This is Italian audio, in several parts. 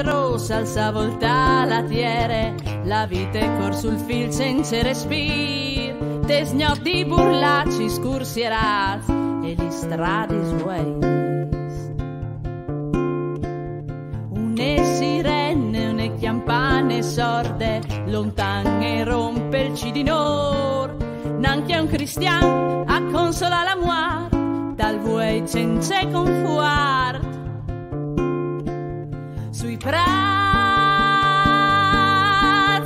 dros alza volta la tiere, la vita è cor sul fil senza respir, te sgnotti burlacci scursieras e gli stradi sueis. Une sirene, une chiampane sorde, lontane rompe il cidinor, nanche un cristian a consola la muar, dal vuoi senza confuart. Sui prati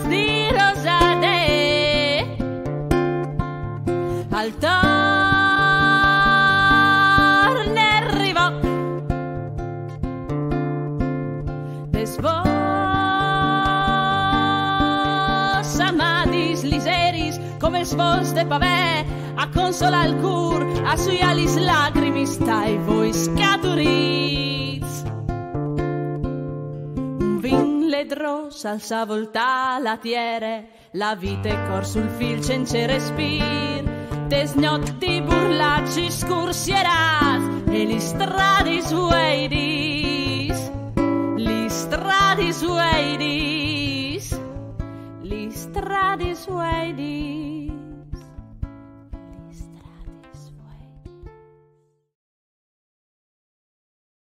di rosade al torne arrivò desvosa madis liseris come svos de pavè a consola il cur a sui alis lacrimi stai voi scaturiz. Le dros alza volta la tiere, la vita è cor sul fil senza respir, te sgnotti burlacci scursieras e li stradi sueidis, li stradi sueidis, li stradi sueidis.